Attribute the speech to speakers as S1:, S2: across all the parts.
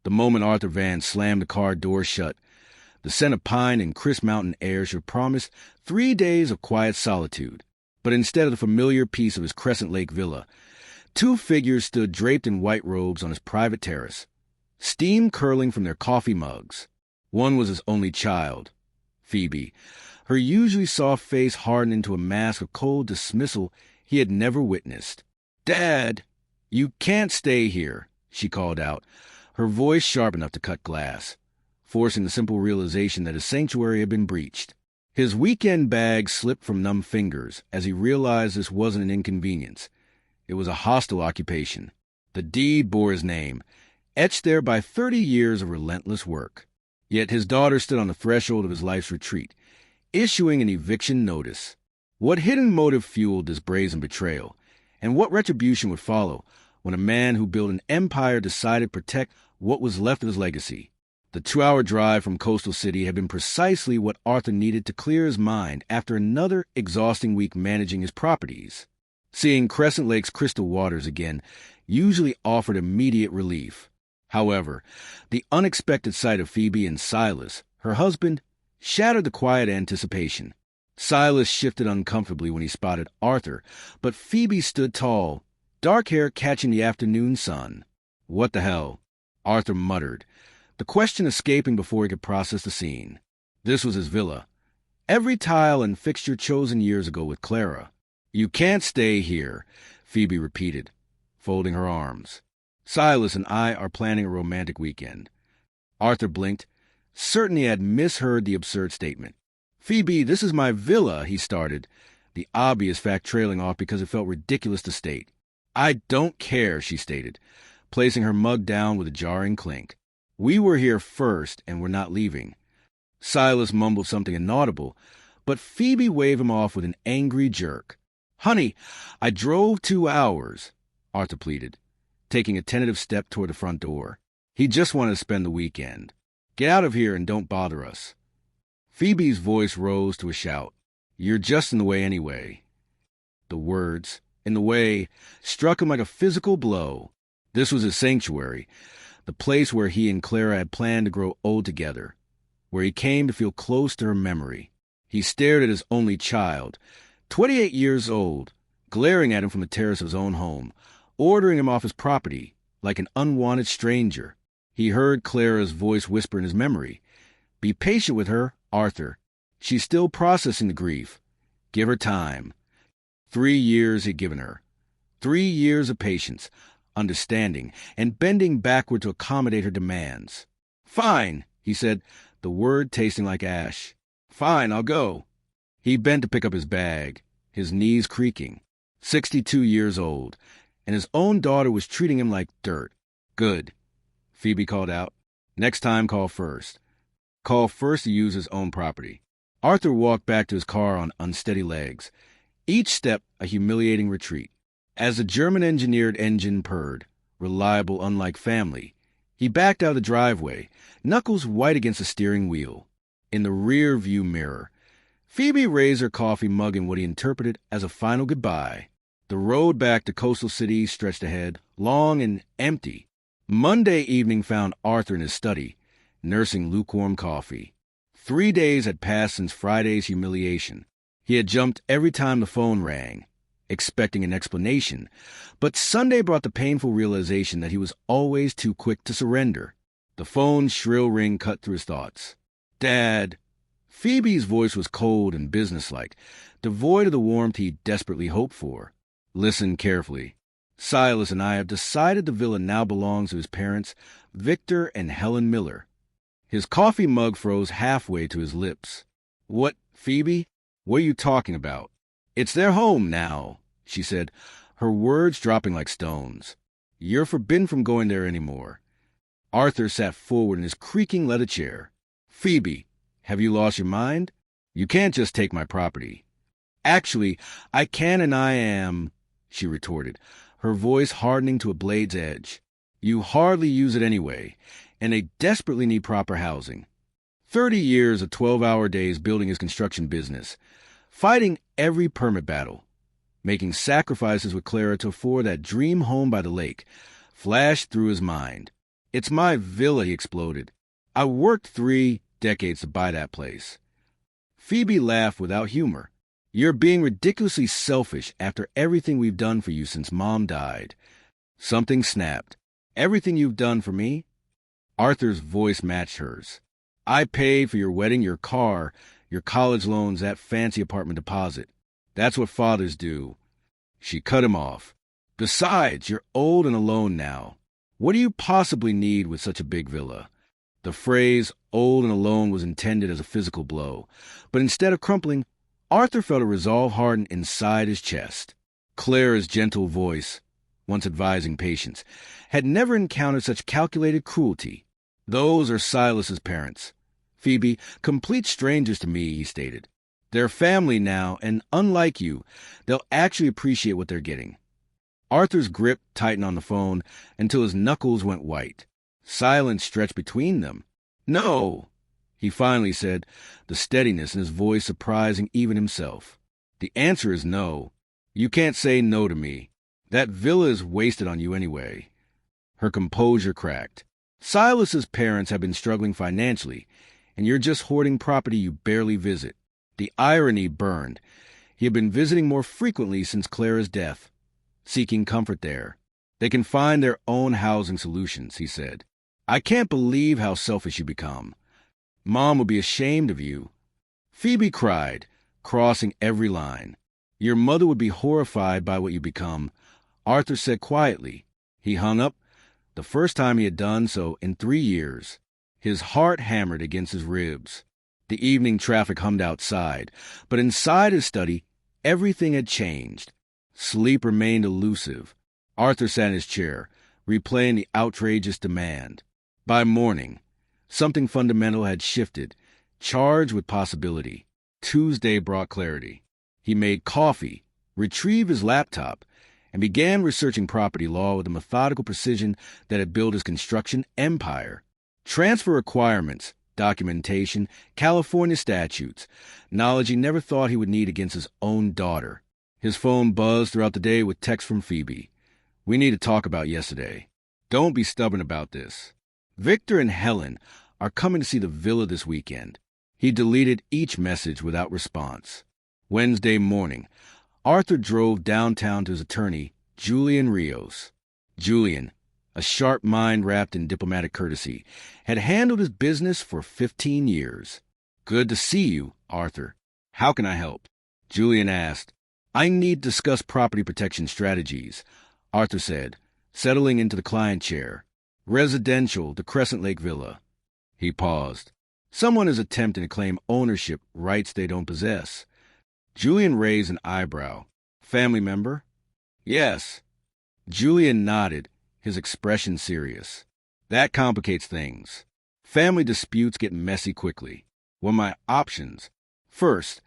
S1: The moment Arthur Van slammed the car door shut, the scent of pine and crisp mountain air should promise 3 days of quiet solitude. But instead of the familiar peace of his Crescent Lake villa, two figures stood draped in white robes on his private terrace, steam curling from their coffee mugs. One was his only child, Phoebe, her usually soft face hardened into a mask of cold dismissal he had never witnessed. "Dad, you can't stay here," she called out, her voice sharp enough to cut glass, forcing the simple realization that his sanctuary had been breached. His weekend bag slipped from numb fingers as he realized this wasn't an inconvenience. It was a hostile occupation. The deed bore his name, etched there by 30 years of relentless work. Yet his daughter stood on the threshold of his life's retreat, issuing an eviction notice. What hidden motive fueled this brazen betrayal, and what retribution would follow when a man who built an empire decided to protect what was left of his legacy? The 2-hour drive from Coastal City had been precisely what Arthur needed to clear his mind after another exhausting week managing his properties. Seeing Crescent Lake's crystal waters again usually offered immediate relief. However, the unexpected sight of Phoebe and Silas, her husband, shattered the quiet anticipation. Silas shifted uncomfortably when he spotted Arthur, but Phoebe stood tall, dark hair catching the afternoon sun. "What the hell?" Arthur muttered, the question escaping before he could process the scene. This was his villa. Every tile and fixture chosen years ago with Clara. "You can't stay here," Phoebe repeated, folding her arms. "Silas and I are planning a romantic weekend." Arthur blinked, certain he had misheard the absurd statement. "Phoebe, this is my villa," he started, the obvious fact trailing off because it felt ridiculous to state. "I don't care," she stated, placing her mug down with a jarring clink. "We were here first, and we're not leaving." Silas mumbled something inaudible, but Phoebe waved him off with an angry jerk. "Honey, I drove 2 hours," Arthur pleaded, taking a tentative step toward the front door. He just wanted to spend the weekend. "Get out of here and don't bother us." Phoebe's voice rose to a shout. "You're just in the way anyway." The words, "in the way," struck him like a physical blow. This was his sanctuary, the place where he and Clara had planned to grow old together, where he came to feel close to her memory. He stared at his only child, 28 years old, glaring at him from the terrace of his own home, ordering him off his property like an unwanted stranger. He heard Clara's voice whisper in his memory, "Be patient with her, Arthur. She's still processing the grief. Give her time." 3 years he'd given her. 3 years of patience, understanding, and bending backward to accommodate her demands. "Fine," he said, the word tasting like ash. "Fine, I'll go." He bent to pick up his bag, his knees creaking. 62 years old, and his own daughter was treating him like dirt. "Good," Phoebe called out. "Next time, call first. Call first to use his own property." Arthur walked back to his car on unsteady legs, each step a humiliating retreat. As the German-engineered engine purred, reliable unlike family, he backed out of the driveway, knuckles white against the steering wheel. In the rear-view mirror, Phoebe raised her coffee mug in what he interpreted as a final goodbye. The road back to Coastal City stretched ahead, long and empty. Monday evening found Arthur in his study, nursing lukewarm coffee. 3 days had passed since Friday's humiliation. He had jumped every time the phone rang, expecting an explanation, but Sunday brought the painful realization that he was always too quick to surrender. The phone's shrill ring cut through his thoughts. "Dad." Phoebe's voice was cold and businesslike, devoid of the warmth he desperately hoped for. "Listen carefully. Silas and I have decided the villa now belongs to his parents, Victor and Helen Miller." His coffee mug froze halfway to his lips. "What, Phoebe? What are you talking about?" "It's their home now," she said, her words dropping like stones. "You're forbidden from going there anymore." Arthur sat forward in his creaking leather chair. "Phoebe, have you lost your mind? You can't just take my property." "Actually, I can and I am," she retorted, her voice hardening to a blade's edge. "You hardly use it anyway, and they desperately need proper housing." 30 years of 12-hour days building his construction business, fighting every permit battle, making sacrifices with Clara to afford that dream home by the lake, flashed through his mind. It's my villa, he exploded. I worked 3 decades to buy that place. Phoebe laughed without humor. You're being ridiculously selfish after everything we've done for you since Mom died. Something snapped. Everything you've done for me? Arthur's voice matched hers. I paid for your wedding, your car, your college loans, that fancy apartment deposit. That's what fathers do. She cut him off. Besides, you're old and alone now. What do you possibly need with such a big villa? The phrase old and alone was intended as a physical blow, but instead of crumpling, Arthur felt a resolve harden inside his chest. Clara's gentle voice, once advising patience, had never encountered such calculated cruelty. Those are Silas's parents. Phoebe, complete strangers to me, he stated. They're family now, and unlike you, they'll actually appreciate what they're getting. Arthur's grip tightened on the phone until his knuckles went white. Silence stretched between them. No, he finally said, the steadiness in his voice surprising even himself. The answer is no. You can't say no to me. That villa is wasted on you anyway. Her composure cracked. Silas's parents have been struggling financially, and you're just hoarding property you barely visit. The irony burned. He had been visiting more frequently since Clara's death, seeking comfort there. They can find their own housing solutions, he said. I can't believe how selfish you become. Mom would be ashamed of you. Phoebe cried, crossing every line. Your mother would be horrified by what you become, Arthur said quietly. He hung up, the first time he had done so in 3 years. His heart hammered against his ribs. The evening traffic hummed outside, but inside his study, everything had changed. Sleep remained elusive. Arthur sat in his chair, replaying the outrageous demand. By morning, something fundamental had shifted, charged with possibility. Tuesday brought clarity. He made coffee, retrieved his laptop, and began researching property law with the methodical precision that had built his construction empire. Transfer requirements, documentation, California statutes, knowledge he never thought he would need against his own daughter. His phone buzzed throughout the day with texts from Phoebe. We need to talk about yesterday. Don't be stubborn about this. Victor and Helen are coming to see the villa this weekend. He deleted each message without response. Wednesday morning, Arthur drove downtown to his attorney, Julian Rios. Julian, a sharp mind wrapped in diplomatic courtesy, had handled his business for 15 years. Good to see you, Arthur. How can I help? Julian asked. I need to discuss property protection strategies, Arthur said, settling into the client chair. Residential, the Crescent Lake Villa. He paused. Someone is attempting to claim ownership rights they don't possess. Julian raised an eyebrow. Family member? Yes. Julian nodded, his expression serious. That complicates things. Family disputes get messy quickly. What are my options? First,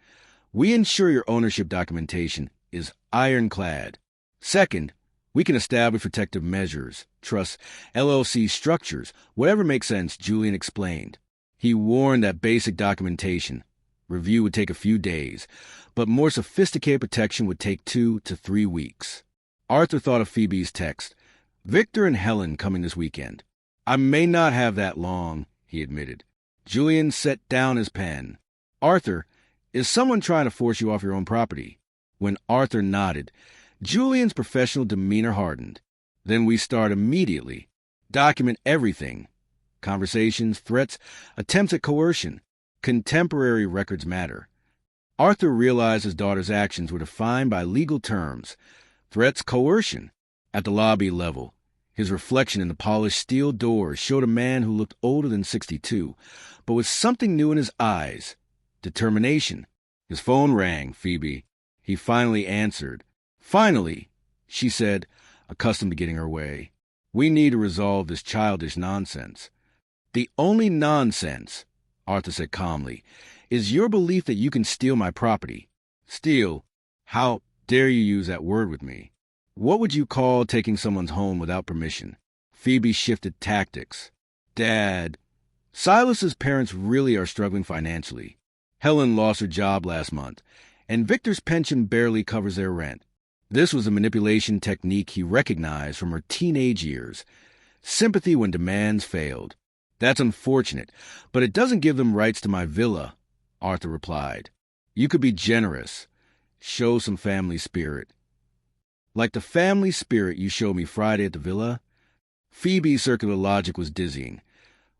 S1: we ensure your ownership documentation is ironclad. Second, we can establish protective measures, trusts, LLC structures, whatever makes sense, Julian explained. He warned that basic documentation review would take a few days, but more sophisticated protection would take 2 to 3 weeks. Arthur thought of Phoebe's text. Victor and Helen coming this weekend. I may not have that long, he admitted. Julian set down his pen. Arthur, is someone trying to force you off your own property? When Arthur nodded, Julian's professional demeanor hardened. Then we start immediately. Document everything. Conversations, threats, attempts at coercion. Contemporary records matter. Arthur realized his daughter's actions were defined by legal terms. Threats, coercion. At the lobby level, his reflection in the polished steel doors showed a man who looked older than 62, but with something new in his eyes. Determination. His phone rang, Phoebe. He finally answered. Finally, she said, accustomed to getting her way. We need to resolve this childish nonsense. The only nonsense, Arthur said calmly, is your belief that you can steal my property. Steal? How dare you use that word with me? What would you call taking someone's home without permission? Phoebe shifted tactics. Dad, Silas's parents really are struggling financially. Helen lost her job last month, and Victor's pension barely covers their rent. This was a manipulation technique he recognized from her teenage years. sympathy when demands failed. That's unfortunate, but it doesn't give them rights to my villa, Arthur replied. You could be generous. Show some family spirit. Like the family spirit you showed me Friday at the villa? Phoebe's circular logic was dizzying.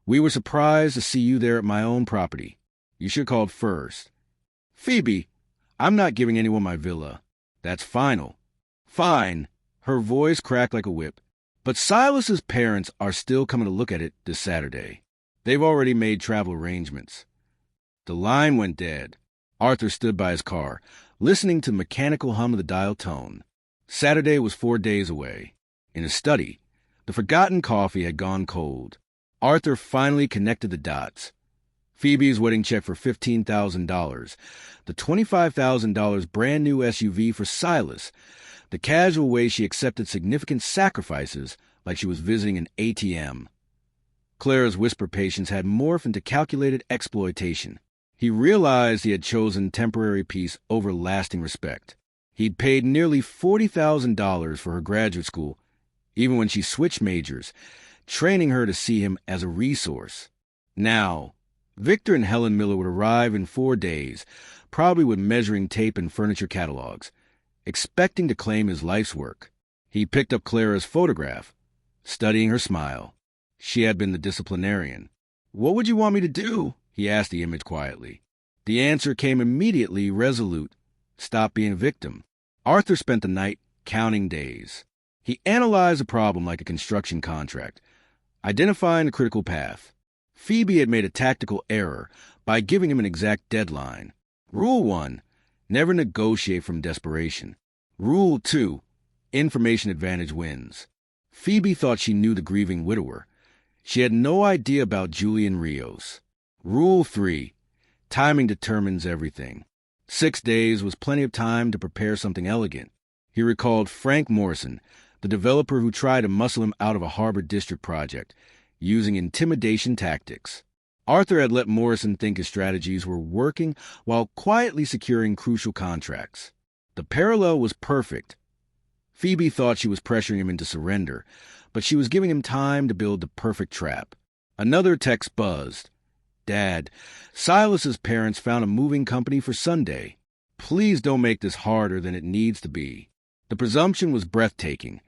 S1: We were surprised to see you there at my own property. You should have called first. Phoebe, I'm not giving anyone my villa. That's final. Fine. Her voice cracked like a whip. But Silas's parents are still coming to look at it this Saturday. They've already made travel arrangements. The line went dead. Arthur stood by his car, listening to the mechanical hum of the dial tone. Saturday was 4 days away. In his study, the forgotten coffee had gone cold. Arthur finally connected the dots. Phoebe's wedding check for $15,000, the $25,000 brand-new SUV for Silas, the casual way she accepted significant sacrifices like she was visiting an ATM. Clara's whisper patience had morphed into calculated exploitation. He realized he had chosen temporary peace over lasting respect. He'd paid nearly $40,000 for her graduate school, even when she switched majors, training her to see him as a resource. Now, Victor and Helen Miller would arrive in 4 days, probably with measuring tape and furniture catalogs, expecting to claim his life's work. He picked up Clara's photograph, studying her smile. She had been the disciplinarian. "What would you want me to do?" he asked the image quietly. The answer came immediately, resolute. Stop being a victim. Arthur spent the night counting days. He analyzed the problem like a construction contract, identifying the critical path. Phoebe had made a tactical error by giving him an exact deadline. Rule 1, never negotiate from desperation. Rule 2, information advantage wins. Phoebe thought she knew the grieving widower. She had no idea about Julian Rios. Rule 3, timing determines everything. 6 days was plenty of time to prepare something elegant. He recalled Frank Morrison, the developer who tried to muscle him out of a Harbor District project, using intimidation tactics. Arthur had let Morrison think his strategies were working while quietly securing crucial contracts. The parallel was perfect. Phoebe thought she was pressuring him into surrender, but she was giving him time to build the perfect trap. Another text buzzed. Dad, Silas's parents found a moving company for Sunday. Please don't make this harder than it needs to be. The presumption was breathtaking.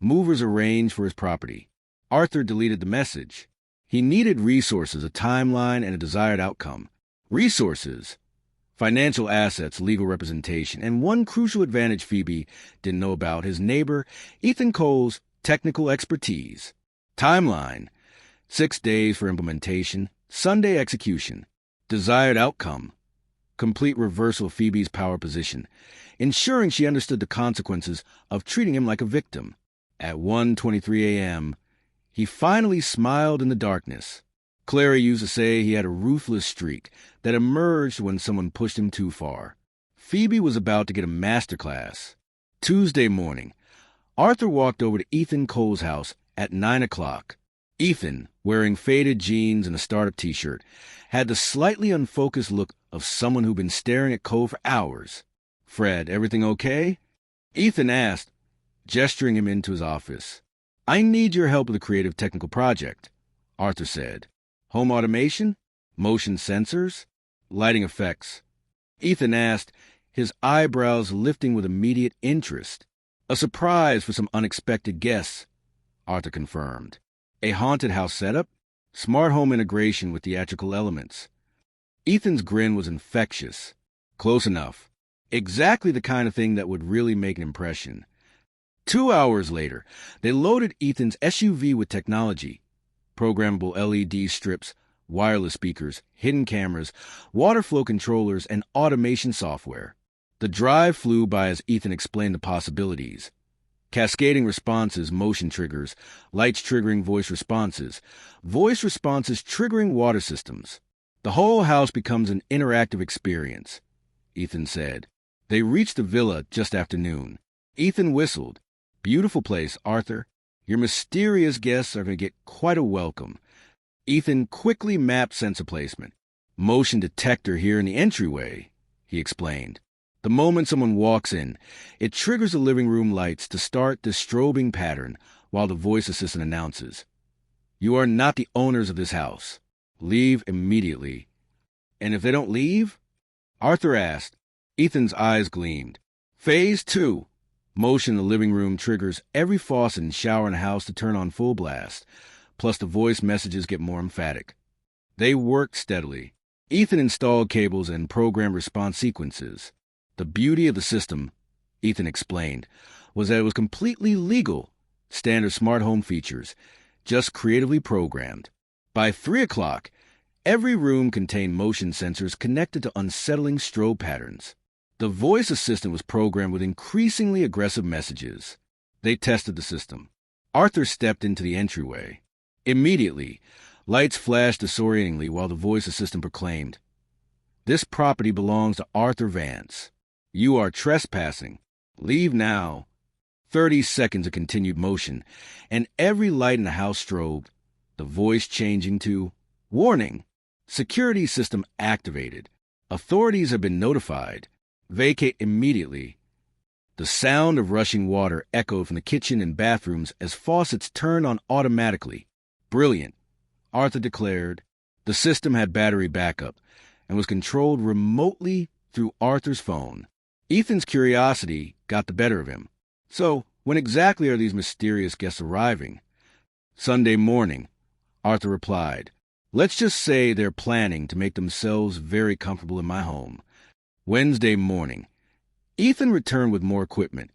S1: Movers arranged for his property. Arthur deleted the message. He needed resources, a timeline, and a desired outcome. Resources, financial assets, legal representation, and one crucial advantage Phoebe didn't know about, his neighbor, Ethan Cole's technical expertise. Timeline, 6 days for implementation, Sunday execution. Desired outcome, complete reversal of Phoebe's power position, ensuring she understood the consequences of treating him like a victim. At 1:23 a.m., he finally smiled in the darkness. Clara used to say he had a ruthless streak that emerged when someone pushed him too far. Phoebe was about to get a masterclass. Tuesday morning, Arthur walked over to Ethan Cole's house at 9 o'clock. Ethan, wearing faded jeans and a startup t-shirt, had the slightly unfocused look of someone who'd been staring at Cole for hours. "Fred, everything okay?" Ethan asked, gesturing him into his office. "I need your help with a creative technical project," Arthur said. "Home automation? Motion sensors? Lighting effects?" Ethan asked, his eyebrows lifting with immediate interest. "A surprise for some unexpected guests," Arthur confirmed. "A haunted house setup? Smart home integration with theatrical elements." Ethan's grin was infectious. Close enough. Exactly the kind of thing that would really make an impression. 2 hours later, they loaded Ethan's SUV with technology. Programmable LED strips, wireless speakers, hidden cameras, water flow controllers, and automation software. The drive flew by as Ethan explained the possibilities. Cascading responses, motion triggers, lights triggering voice responses triggering water systems. The whole house becomes an interactive experience, Ethan said. They reached the villa just after noon. Ethan whistled. "Beautiful place, Arthur. Your mysterious guests are going to get quite a welcome." Ethan quickly mapped sensor placement. "Motion detector here in the entryway," he explained. The moment someone walks in, it triggers the living room lights to start the strobing pattern while the voice assistant announces, You are not the owners of this house. Leave immediately. And if they don't leave? Arthur asked. Ethan's eyes gleamed. Phase 2. Motion in the living room triggers every faucet and shower in the house to turn on full blast, plus the voice messages get more emphatic. They worked steadily. Ethan installed cables and programmed response sequences. The beauty of the system, Ethan explained, was that it was completely legal, standard smart home features, just creatively programmed. By 3 o'clock, every room contained motion sensors connected to unsettling strobe patterns. The voice assistant was programmed with increasingly aggressive messages. They tested the system. Arthur stepped into the entryway. Immediately, lights flashed disorientingly while the voice assistant proclaimed, "This property belongs to Arthur Vance. You are trespassing. Leave now." 30 seconds of continued motion, and every light in the house strobed, the voice changing to, "Warning! Security system activated. Authorities have been notified. Vacate immediately." The sound of rushing water echoed from the kitchen and bathrooms as faucets turned on automatically. Brilliant, Arthur declared. The system had battery backup and was controlled remotely through Arthur's phone. Ethan's curiosity got the better of him. So, when exactly are these mysterious guests arriving? Sunday morning, Arthur replied. Let's just say they're planning to make themselves very comfortable in my home. Wednesday morning, Ethan returned with more equipment,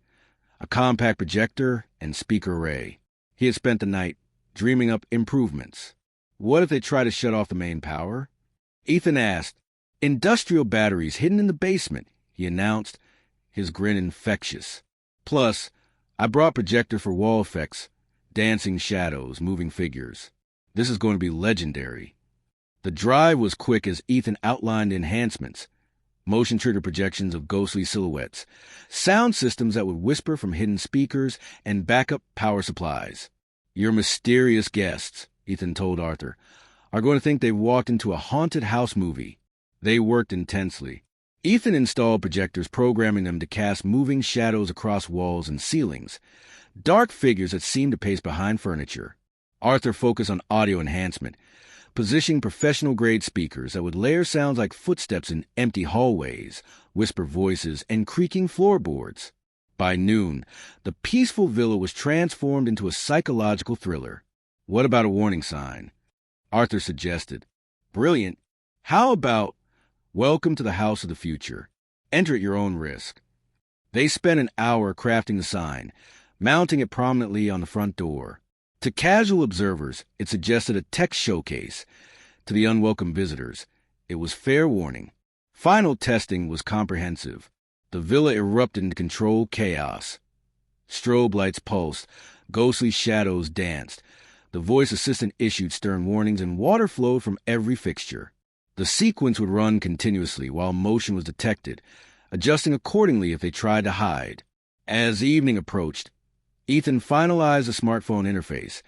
S1: a compact projector and speaker array. He had spent the night dreaming up improvements. What if they try to shut off the main power? Ethan asked. Industrial batteries hidden in the basement, he announced, his grin infectious. Plus, I brought projector for wall effects, dancing shadows, moving figures. This is going to be legendary. The drive was quick as Ethan outlined enhancements, motion trigger projections of ghostly silhouettes, sound systems that would whisper from hidden speakers, and backup power supplies. Your mysterious guests, Ethan told Arthur, are going to think they've walked into a haunted house movie. They worked intensely. Ethan installed projectors, programming them to cast moving shadows across walls and ceilings, dark figures that seemed to pace behind furniture. Arthur focused on audio enhancement, positioning professional-grade speakers that would layer sounds like footsteps in empty hallways, whisper voices, and creaking floorboards. By noon, the peaceful villa was transformed into a psychological thriller. What about a warning sign? Arthur suggested. Brilliant. How about, "Welcome to the house of the future. Enter at your own risk." They spent an hour crafting the sign, mounting it prominently on the front door. To casual observers, it suggested a tech showcase. To the unwelcome visitors, it was fair warning. Final testing was comprehensive. The villa erupted into controlled chaos. Strobe lights pulsed, ghostly shadows danced. The voice assistant issued stern warnings, and water flowed from every fixture. The sequence would run continuously while motion was detected, adjusting accordingly if they tried to hide. As evening approached, Ethan finalized the smartphone interface,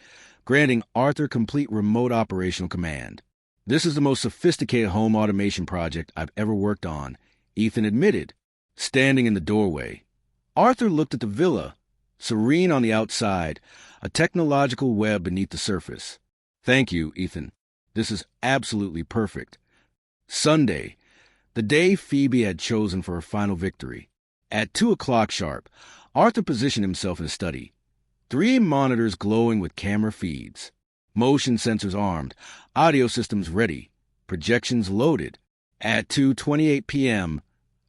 S1: granting Arthur complete remote operational command. This is the most sophisticated home automation project I've ever worked on, Ethan admitted. Standing in the doorway, Arthur looked at the villa, serene on the outside, a technological web beneath the surface. Thank you, Ethan. This is absolutely perfect. Sunday, the day Phoebe had chosen for her final victory. At 2 o'clock sharp, Arthur positioned himself in his study. 3 monitors glowing with camera feeds. Motion sensors armed, audio systems ready, projections loaded. At 2:28 p.m.,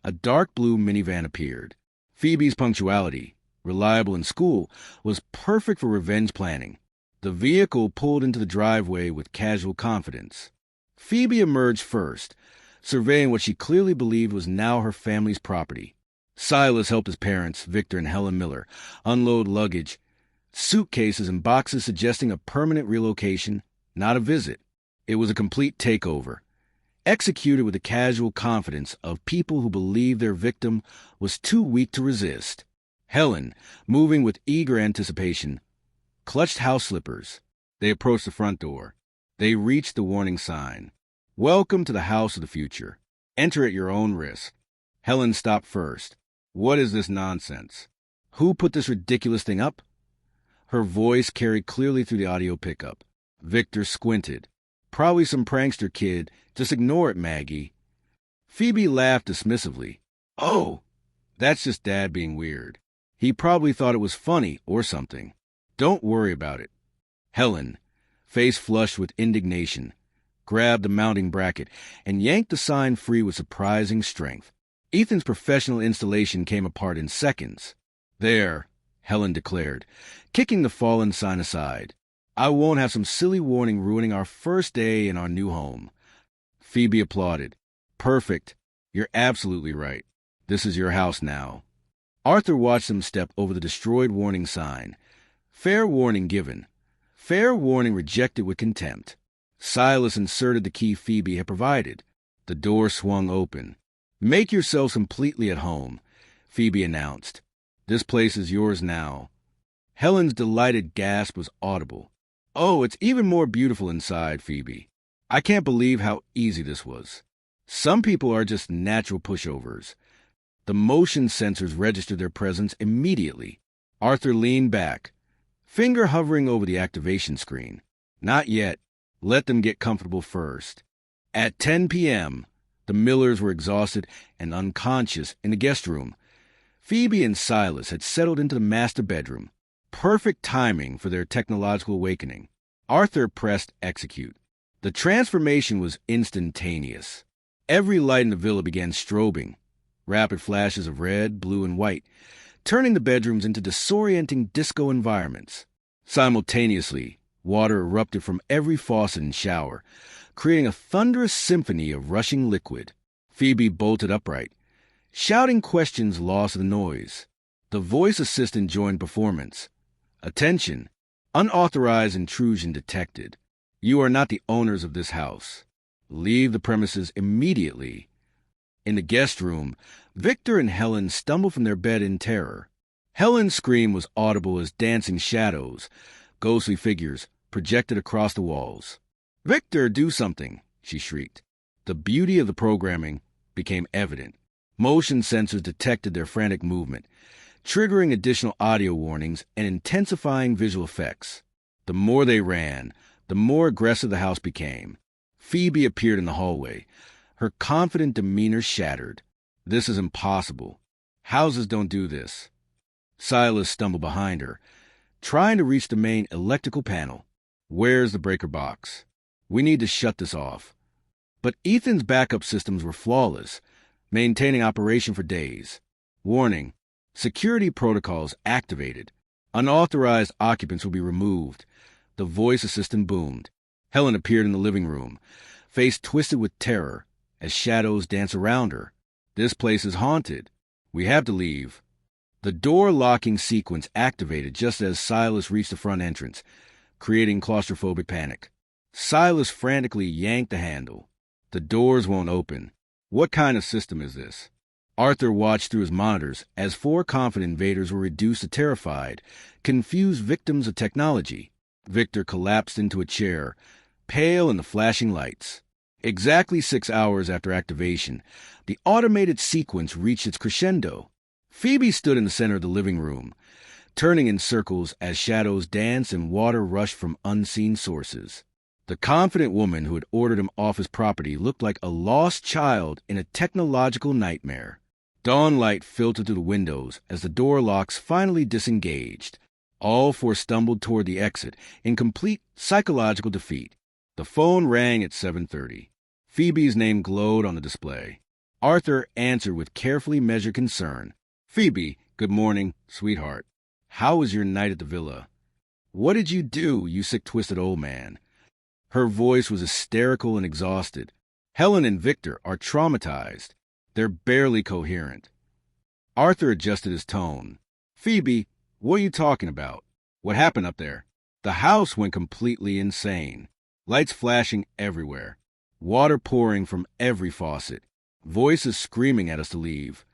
S1: a dark blue minivan appeared. Phoebe's punctuality, reliable in school, was perfect for revenge planning. The vehicle pulled into the driveway with casual confidence. Phoebe emerged first, surveying what she clearly believed was now her family's property. Silas helped his parents, Victor and Helen Miller, unload luggage, suitcases and boxes suggesting a permanent relocation, not a visit. It was a complete takeover, executed with the casual confidence of people who believed their victim was too weak to resist. Helen, moving with eager anticipation, clutched house slippers. They approached the front door. They reached the warning sign. Welcome to the house of the future. Enter at your own risk. Helen stopped first. What is this nonsense? Who put this ridiculous thing up? Her voice carried clearly through the audio pickup. Victor squinted. Probably some prankster kid. Just ignore it, Maggie. Phoebe laughed dismissively. Oh, that's just Dad being weird. He probably thought it was funny or something. Don't worry about it. Helen, face flushed with indignation, grabbed the mounting bracket and yanked the sign free with surprising strength. Ethan's professional installation came apart in seconds. There, Helen declared, kicking the fallen sign aside. I won't have some silly warning ruining our first day in our new home. Phoebe applauded. Perfect. You're absolutely right. This is your house now. Arthur watched them step over the destroyed warning sign. Fair warning given. Fair warning rejected with contempt. Silas inserted the key Phoebe had provided. The door swung open. Make yourselves completely at home, Phoebe announced. This place is yours now. Helen's delighted gasp was audible. Oh, it's even more beautiful inside, Phoebe. I can't believe how easy this was. Some people are just natural pushovers. The motion sensors registered their presence immediately. Arthur leaned back, finger hovering over the activation screen. Not yet. Let them get comfortable first. At 10 p.m., the Millers were exhausted and unconscious in the guest room. Phoebe and Silas had settled into the master bedroom. Perfect timing for their technological awakening. Arthur pressed execute. The transformation was instantaneous. Every light in the villa began strobing, rapid flashes of red, blue, and white, turning the bedrooms into disorienting disco environments. Simultaneously, water erupted from every faucet and shower, creating a thunderous symphony of rushing liquid. Phoebe bolted upright. Shouting questions lost the noise. The voice assistant joined performance. Attention! Unauthorized intrusion detected. You are not the owners of this house. Leave the premises immediately. In the guest room, Victor and Helen stumbled from their bed in terror. Helen's scream was audible as dancing shadows, ghostly figures, projected across the walls. Victor, do something, she shrieked. The beauty of the programming became evident. Motion sensors detected their frantic movement, triggering additional audio warnings and intensifying visual effects. The more they ran, the more aggressive the house became. Phoebe appeared in the hallway, her confident demeanor shattered. This is impossible. Houses don't do this. Silas stumbled behind her, trying to reach the main electrical panel. Where's the breaker box? We need to shut this off. But Ethan's backup systems were flawless, maintaining operation for days. Warning, security protocols activated. Unauthorized occupants will be removed. The voice assistant boomed. Helen appeared in the living room, face twisted with terror, as shadows danced around her. This place is haunted. We have to leave. The door-locking sequence activated just as Silas reached the front entrance, creating claustrophobic panic. Silas frantically yanked the handle. The doors won't open. What kind of system is this? Arthur watched through his monitors as 4 confident invaders were reduced to terrified, confused victims of technology. Victor collapsed into a chair, pale in the flashing lights. Exactly 6 hours after activation, the automated sequence reached its crescendo. Phoebe stood in the center of the living room, turning in circles as shadows danced and water rushed from unseen sources. The confident woman who had ordered him off his property looked like a lost child in a technological nightmare. Dawn light filtered through the windows as the door locks finally disengaged. All 4 stumbled toward the exit in complete psychological defeat. The phone rang at 7:30. Phoebe's name glowed on the display. Arthur answered with carefully measured concern. Phoebe, good morning, sweetheart. How was your night at the villa? What did you do, you sick, twisted old man? Her voice was hysterical and exhausted. Helen and Victor are traumatized. They're barely coherent. Arthur adjusted his tone. Phoebe, what are you talking about? What happened up there? The house went completely insane. Lights flashing everywhere. Water pouring from every faucet. Voices screaming at us to leave.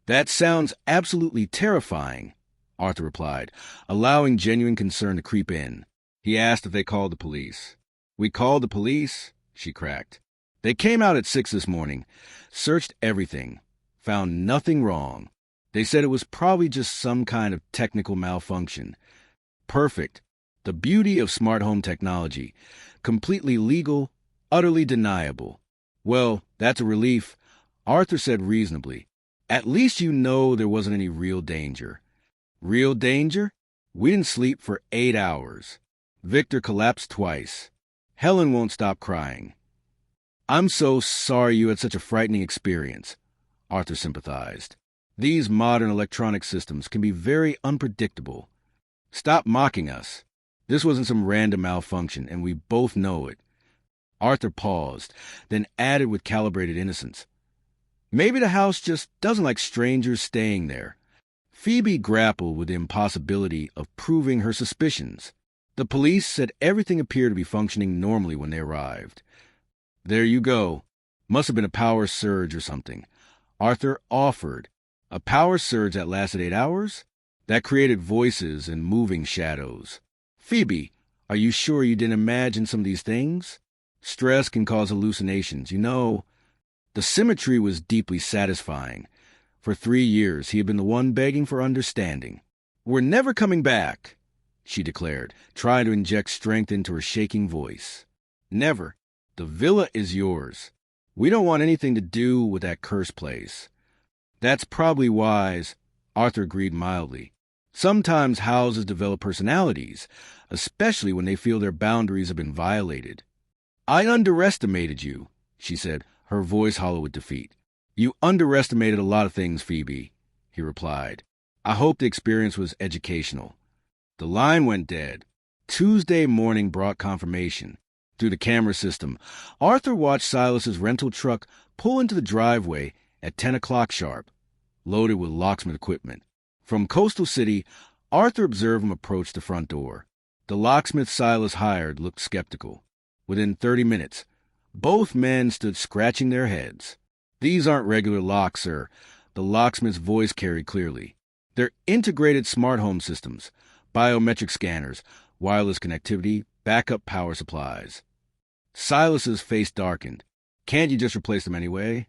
S1: That sounds absolutely terrifying, Arthur replied, allowing genuine concern to creep in. He asked if they called the police. We called the police, she cracked. They came out at 6 this morning, searched everything, found nothing wrong. They said it was probably just some kind of technical malfunction. Perfect. The beauty of smart home technology. Completely legal, utterly deniable. Well, that's a relief, Arthur said reasonably. At least you know there wasn't any real danger. Real danger? We didn't sleep for 8 hours. Victor collapsed twice. Helen won't stop crying. I'm so sorry you had such a frightening experience, Arthur sympathized. These modern electronic systems can be very unpredictable. Stop mocking us. This wasn't some random malfunction, and we both know it. Arthur paused, then added with calibrated innocence. Maybe the house just doesn't like strangers staying there. Phoebe grappled with the impossibility of proving her suspicions. The police said everything appeared to be functioning normally when they arrived. There you go. Must have been a power surge or something. Arthur offered. A power surge that lasted 8 hours? That created voices and moving shadows. Phoebe, are you sure you didn't imagine some of these things? Stress can cause hallucinations. You know, the symmetry was deeply satisfying. For 3 years, he had been the one begging for understanding. We're never coming back, she declared, trying to inject strength into her shaking voice. Never. The villa is yours. We don't want anything to do with that cursed place. That's probably wise, Arthur agreed mildly. Sometimes houses develop personalities, especially when they feel their boundaries have been violated. I underestimated you, she said, her voice hollow with defeat. You underestimated a lot of things, Phoebe, he replied. I hope the experience was educational. The line went dead. Tuesday morning brought confirmation. Through the camera system, Arthur watched Silas's rental truck pull into the driveway at 10 o'clock sharp, loaded with locksmith equipment. From Coastal City, Arthur observed him approach the front door. The locksmith Silas hired looked skeptical. Within 30 minutes, both men stood scratching their heads. These aren't regular locks, sir, the locksmith's voice carried clearly. They're integrated smart home systems, biometric scanners, wireless connectivity, backup power supplies. Silas's face darkened. Can't you just replace them anyway?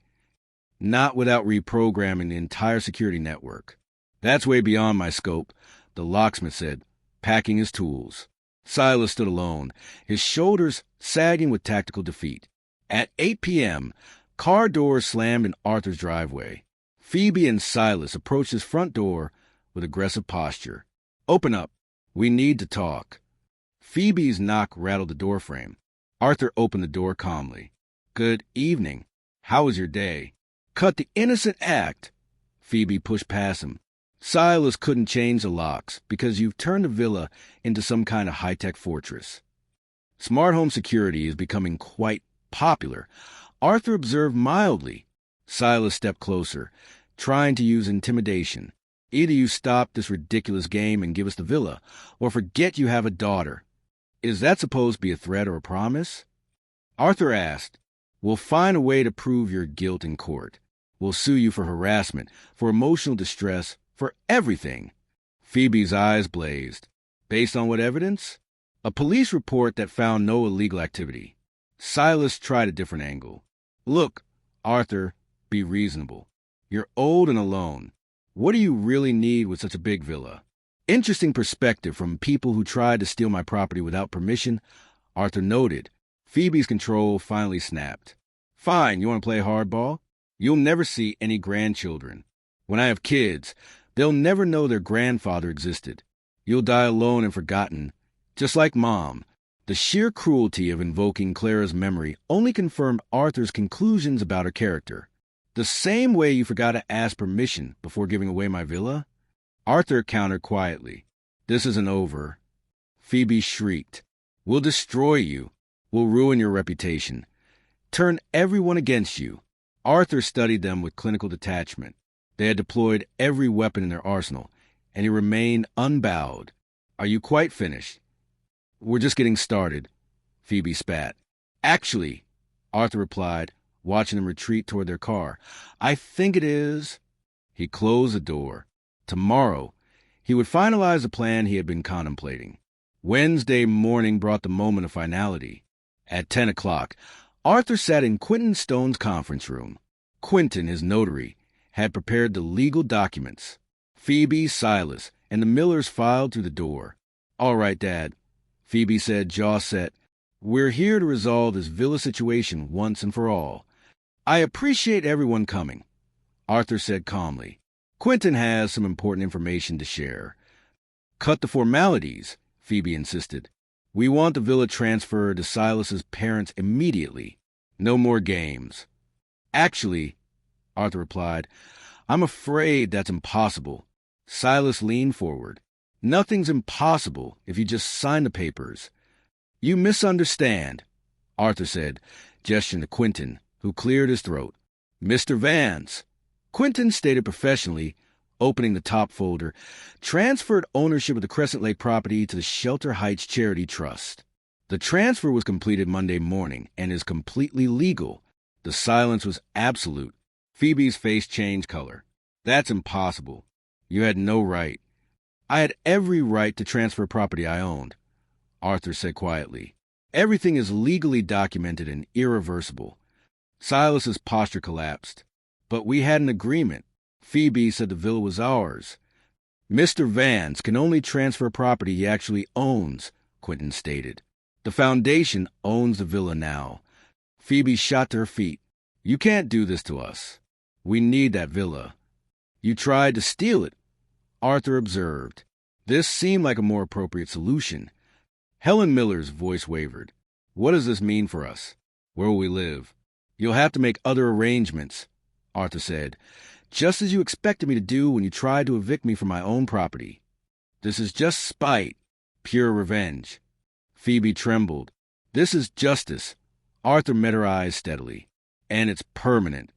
S1: Not without reprogramming the entire security network. That's way beyond my scope, the locksmith said, packing his tools. Silas stood alone, his shoulders sagging with tactical defeat. At 8 p.m., car doors slammed in Arthur's driveway. Phoebe and Silas approached his front door with aggressive posture. Open up. We need to talk. Phoebe's knock rattled the doorframe. Arthur opened the door calmly. Good evening. How was your day? Cut the innocent act. Phoebe pushed past him. Silas couldn't change the locks because you've turned the villa into some kind of high-tech fortress. Smart home security is becoming quite popular, Arthur observed mildly. Silas stepped closer, trying to use intimidation. Either you stop this ridiculous game and give us the villa, or forget you have a daughter. Is that supposed to be a threat or a promise? Arthur asked. We'll find a way to prove your guilt in court. We'll sue you for harassment, for emotional distress, for everything. Phoebe's eyes blazed. Based on what evidence? A police report that found no illegal activity. Silas tried a different angle. Look, Arthur, be reasonable. You're old and alone. What do you really need with such a big villa? Interesting perspective from people who tried to steal my property without permission, Arthur noted. Phoebe's control finally snapped. Fine, you want to play hardball? You'll never see any grandchildren. When I have kids, they'll never know their grandfather existed. You'll die alone and forgotten, just like Mom. The sheer cruelty of invoking Clara's memory only confirmed Arthur's conclusions about her character. The same way you forgot to ask permission before giving away my villa? Arthur countered quietly. This isn't over. Phoebe shrieked. We'll destroy you. We'll ruin your reputation. Turn everyone against you. Arthur studied them with clinical detachment. They had deployed every weapon in their arsenal, and he remained unbowed. Are you quite finished? We're just getting started, Phoebe spat. Actually, Arthur replied, watching them retreat toward their car, I think it is. He closed the door. Tomorrow, he would finalize the plan he had been contemplating. Wednesday morning brought the moment of finality. At 10 o'clock, Arthur sat in Quentin Stone's conference room. Quentin, his notary, had prepared the legal documents. Phoebe, Silas, and the Millers filed through the door. All right, Dad. Phoebe said, jaw set. "We're here to resolve this villa situation once and for all." "I appreciate everyone coming," Arthur said calmly. "Quentin has some important information to share." "Cut the formalities," Phoebe insisted. "We want the villa transferred to Silas's parents immediately. No more games." "Actually," Arthur replied, "I'm afraid that's impossible." Silas leaned forward. "Nothing's impossible if you just sign the papers." "You misunderstand," Arthur said, gesturing to Quentin, who cleared his throat. "Mr. Vance," Quentin stated professionally, opening the top folder, "transferred ownership of the Crescent Lake property to the Shelter Heights Charity Trust. The transfer was completed Monday morning and is completely legal." The silence was absolute. Phoebe's face changed color. "That's impossible. You had no right." "I had every right to transfer property I owned," Arthur said quietly. "Everything is legally documented and irreversible." Silas's posture collapsed. "But we had an agreement. Phoebe said the villa was ours." "Mr. Vance can only transfer property he actually owns," Quentin stated. "The Foundation owns the villa now." Phoebe shot to her feet. "You can't do this to us. We need that villa." "You tried to steal it," Arthur observed. This seemed like a more appropriate solution. Helen Miller's voice wavered. "What does this mean for us? Where will we live?" "You'll have to make other arrangements," Arthur said, "just as you expected me to do when you tried to evict me from my own property. This is just spite, pure revenge." Phoebe trembled. "This is justice." Arthur met her eyes steadily. "And it's permanent."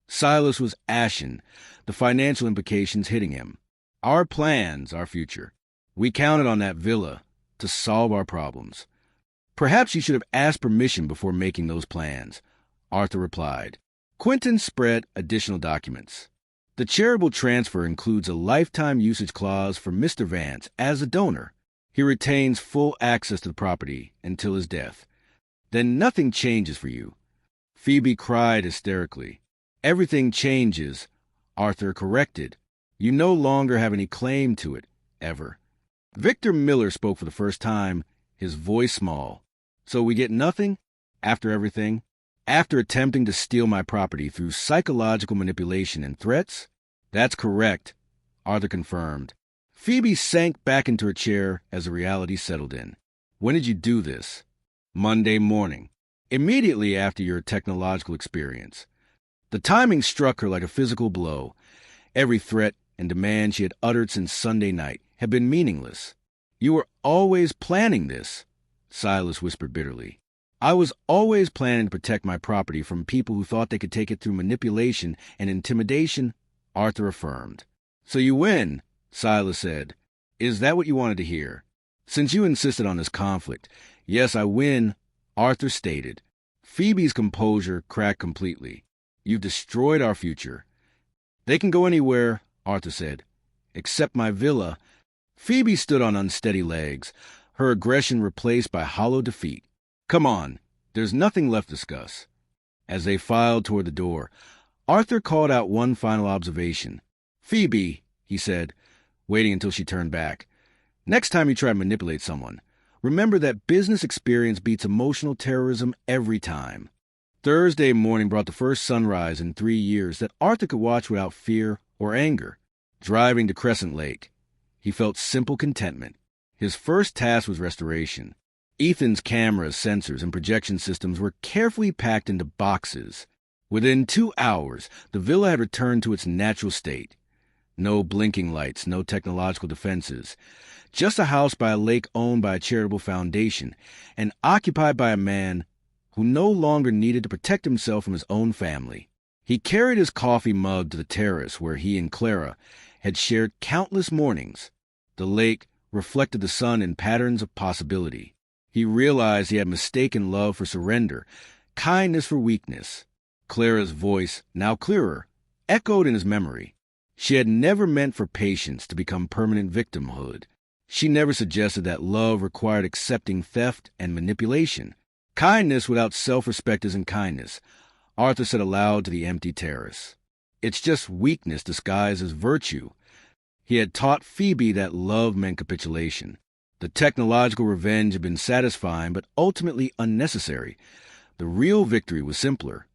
S1: Silas was ashen, the financial implications hitting him. "Our plans, our future. We counted on that villa to solve our problems." "Perhaps you should have asked permission before making those plans," Arthur replied. Quentin spread additional documents. "The charitable transfer includes a lifetime usage clause for Mr. Vance as a donor. He retains full access to the property until his death. Then nothing changes for you." Phoebe cried hysterically. "Everything changes," Arthur corrected. "You no longer have any claim to it, ever." Victor Miller spoke for the first time, his voice small. "So we get nothing? After everything? After attempting to steal my property through psychological manipulation and threats?" "That's correct," Arthur confirmed. Phoebe sank back into her chair as the reality settled in. "When did you do this?" "Monday morning, immediately after your technological experience." The timing struck her like a physical blow. Every threat and demand she had uttered since Sunday night had been meaningless. "You were always planning this," Silas whispered bitterly. "I was always planning to protect my property from people who thought they could take it through manipulation and intimidation," Arthur affirmed. "So you win," Silas said. "Is that what you wanted to hear?" "Since you insisted on this conflict, yes, I win," Arthur stated. Phoebe's composure cracked completely. "You've destroyed our future." "They can go anywhere," Arthur said, "except my villa." Phoebe stood on unsteady legs, her aggression replaced by hollow defeat. "Come on, there's nothing left to discuss." As they filed toward the door, Arthur called out one final observation. "Phoebe," he said, waiting until she turned back, "next time you try to manipulate someone, remember that business experience beats emotional terrorism every time." Thursday morning brought the first sunrise in 3 years that Arthur could watch without fear or anger. Driving to Crescent Lake, he felt simple contentment. His first task was restoration. Ethan's cameras, sensors, and projection systems were carefully packed into boxes. Within 2 hours, the villa had returned to its natural state. No blinking lights, no technological defenses. Just a house by a lake owned by a charitable foundation and occupied by a man who no longer needed to protect himself from his own family. He carried his coffee mug to the terrace where he and Clara had shared countless mornings. The lake reflected the sun in patterns of possibility. He realized he had mistaken love for surrender, kindness for weakness. Clara's voice, now clearer, echoed in his memory. She had never meant for patience to become permanent victimhood. She never suggested that love required accepting theft and manipulation. "Kindness without self-respect isn't kindness," Arthur said aloud to the empty terrace. "It's just weakness disguised as virtue." He had taught Phoebe that love meant capitulation. The technological revenge had been satisfying but ultimately unnecessary. The real victory was simpler.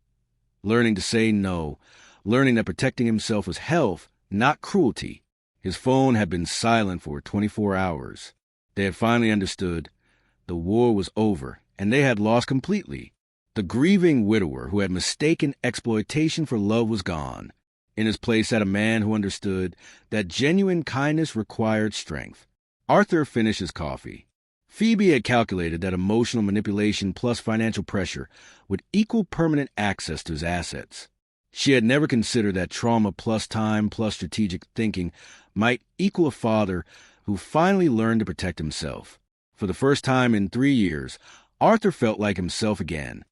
S1: Learning to say no, learning that protecting himself was health, not cruelty. His phone had been silent for 24 hours. They had finally understood. The war was over, and they had lost completely. The grieving widower who had mistaken exploitation for love was gone. In his place sat a man who understood that genuine kindness required strength. Arthur finished his coffee. Phoebe had calculated that emotional manipulation plus financial pressure would equal permanent access to his assets. She had never considered that trauma plus time plus strategic thinking might equal a father who finally learned to protect himself. For the first time in 3 years, Arthur felt like himself again.